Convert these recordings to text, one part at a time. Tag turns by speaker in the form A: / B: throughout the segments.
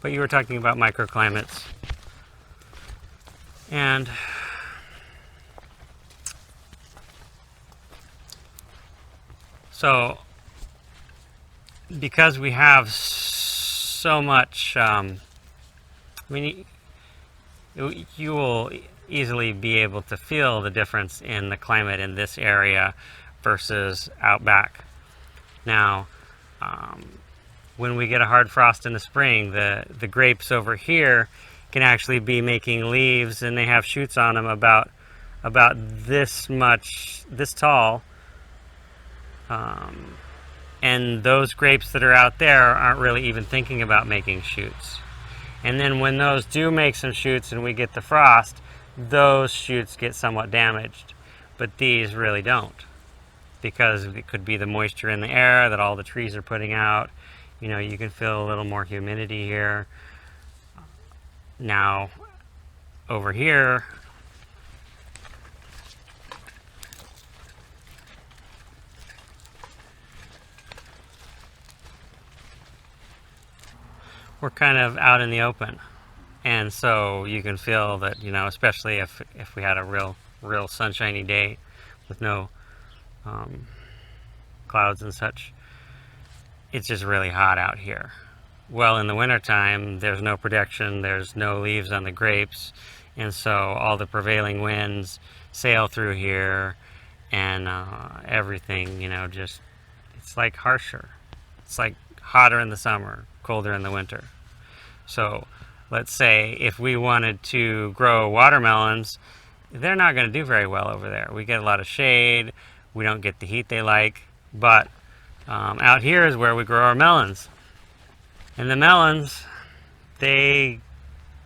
A: But you were talking about microclimates. And so, because we have so much, I mean, you will easily be able to feel the difference in the climate in this area versus out back. Now, when we get a hard frost in the spring, the grapes over here can actually be making leaves, and they have shoots on them about this much, this tall. And those grapes that are out there aren't really even thinking about making shoots. And then when those do make some shoots and we get the frost, those shoots get somewhat damaged. But these really don't, because it could be the moisture in the air that all the trees are putting out. You know, you can feel a little more humidity here. Now, over here, we're kind of out in the open, and so you can feel that, you know, especially if we had a real sunshiny day with no clouds and such, it's just really hot out here. Well, in the wintertime, there's no protection, there's no leaves on the grapes, and so all the prevailing winds sail through here, and everything, you know, just, it's like harsher. It's like hotter in the summer, colder in the winter. So let's say if we wanted to grow watermelons, they're not going to do very well over there. We get a lot of shade, we don't get the heat they like, but out here is where we grow our melons. And the melons, they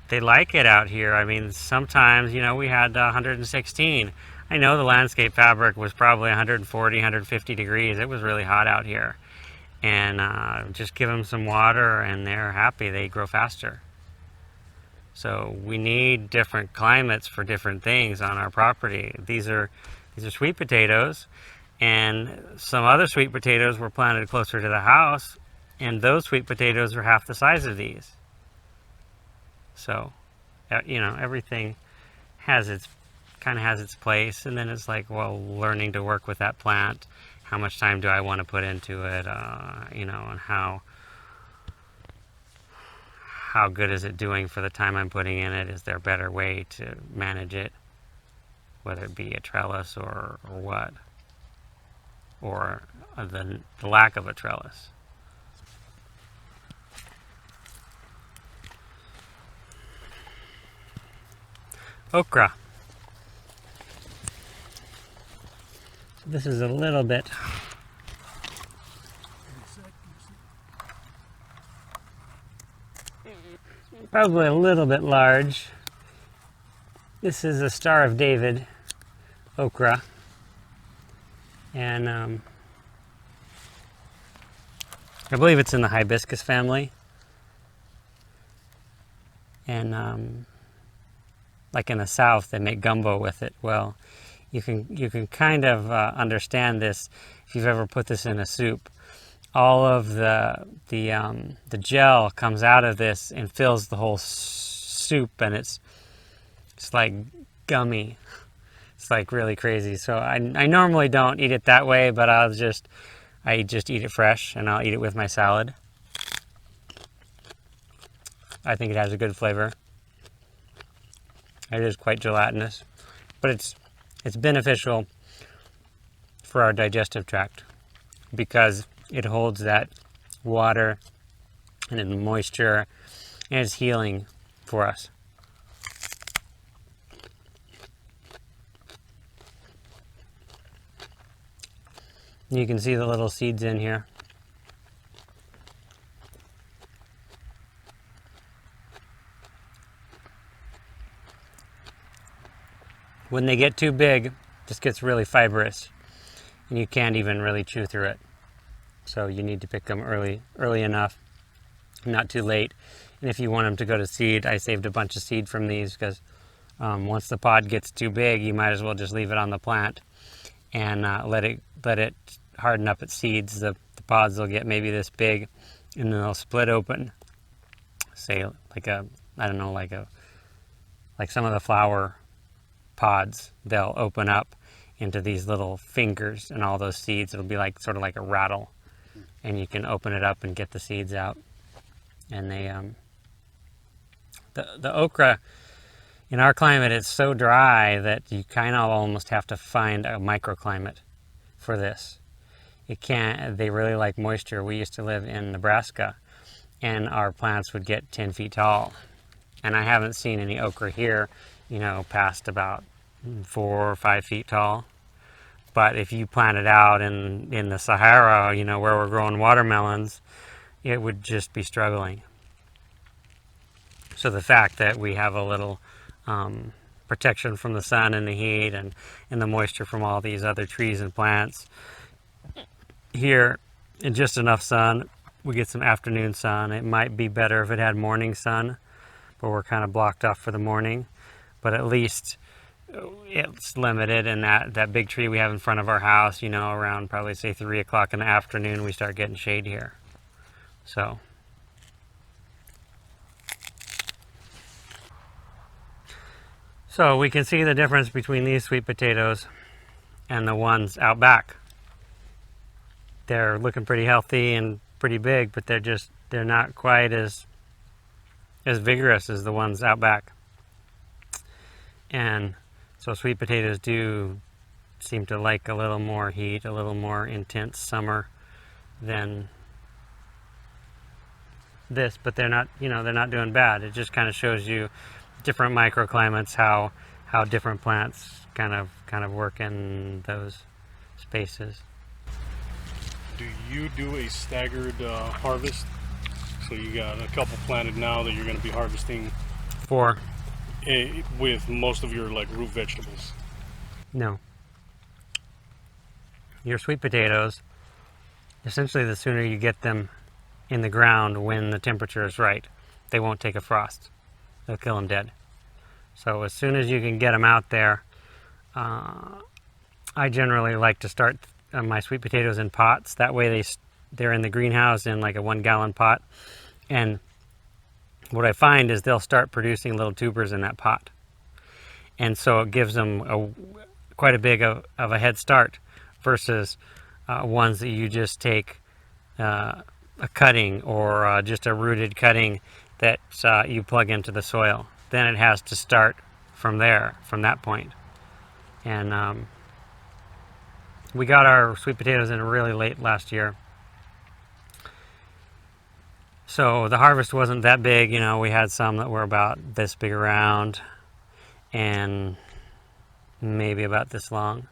A: like it out here. I mean, sometimes, you know, we had 116. I know the landscape fabric was probably 140, 150 degrees. It was really hot out here. And just give them some water and they're happy. They grow faster. So we need different climates for different things on our property. These are sweet potatoes, and some other sweet potatoes were planted closer to the house, and those sweet potatoes are half the size of these. So, you know, everything has its place, and then it's like, well, learning to work with that plant. How much time do I want to put into it, you know, and how good is it doing for the time I'm putting in it? Is there a better way to manage it, whether it be a trellis or what, or the lack of a trellis? Okra. This is a little bit probably a little bit large. This is a Star of David okra, and I believe it's in the hibiscus family. And like in the South, they make gumbo with it. Well, you can kind of understand this if you've ever put this in a soup. All of the gel comes out of this and fills the whole soup, and it's like gummy. It's like really crazy. So I normally don't eat it that way, but I just eat it fresh, and I'll eat it with my salad. I think it has a good flavor. It is quite gelatinous, but it's beneficial for our digestive tract because it holds that water and the moisture, and it's healing for us. You can see the little seeds in here. When they get too big, this gets really fibrous, and you can't even really chew through it. So you need to pick them early enough, not too late. And if you want them to go to seed, I saved a bunch of seed from these because once the pod gets too big, you might as well just leave it on the plant and let it harden up its seeds. The pods will get maybe this big, and then they'll split open. say like a, I don't know, like some of the flower pods, they'll open up into these little fingers, and all those seeds, it'll be like sort of like a rattle, and you can open it up and get the seeds out. And they the okra in our climate, it's so dry that you kind of almost have to find a microclimate for this. It can't, they really like moisture. We used to live in Nebraska, and our plants would get 10 feet tall, and I haven't seen any okra here, you know, past about 4 or 5 feet tall. But if you plant it out in the Sahara, you know, where we're growing watermelons, it would just be struggling. So the fact that we have a little protection from the sun and the heat and the moisture from all these other trees and plants here, in just enough sun, we get some afternoon sun. It might be better if it had morning sun, but we're kind of blocked off for the morning. But at least it's limited, and that big tree we have in front of our house, you know, around probably say 3 o'clock in the afternoon, we start getting shade here. So we can see the difference between these sweet potatoes and the ones out back. They're looking pretty healthy and pretty big, but they're not quite as vigorous as the ones out back. And so sweet potatoes do seem to like a little more heat, a little more intense summer than this, but they're not, you know, they're not doing bad. It just kind of shows you different microclimates, how different plants kind of work in those spaces.
B: Do you do a staggered harvest? So you got a couple planted now that you're going to be harvesting
A: for
B: with most of your like root vegetables?
A: No. Your sweet potatoes, essentially the sooner you get them in the ground when the temperature is right, they won't take a frost. They'll kill them dead. So as soon as you can get them out there, I generally like to start my sweet potatoes in pots. That way they're in the greenhouse in like a 1 gallon pot. And what I find is they'll start producing little tubers in that pot. And so it gives them quite a big of a head start versus ones that you just take a cutting or just a rooted cutting that you plug into the soil. Then it has to start from there, from that point. And we got our sweet potatoes in really late last year. So the harvest wasn't that big, you know. We had some that were about this big around and maybe about this long.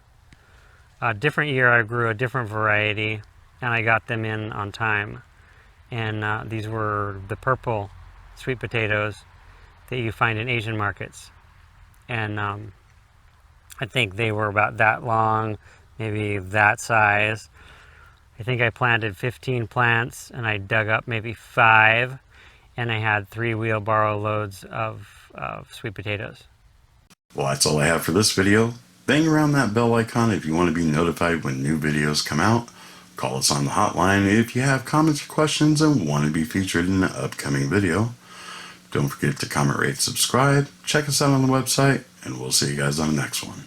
A: A different year I grew a different variety, and I got them in on time. And these were the purple sweet potatoes that you find in Asian markets. And I think they were about that long, maybe that size. I think I planted 15 plants, and I dug up maybe 5, and I had 3 wheelbarrow loads of sweet potatoes.
C: Well, that's all I have for this video. Bang around that bell icon if you want to be notified when new videos come out. Call us on the hotline if you have comments or questions and want to be featured in an upcoming video. Don't forget to comment, rate, subscribe. Check us out on the website, and we'll see you guys on the next one.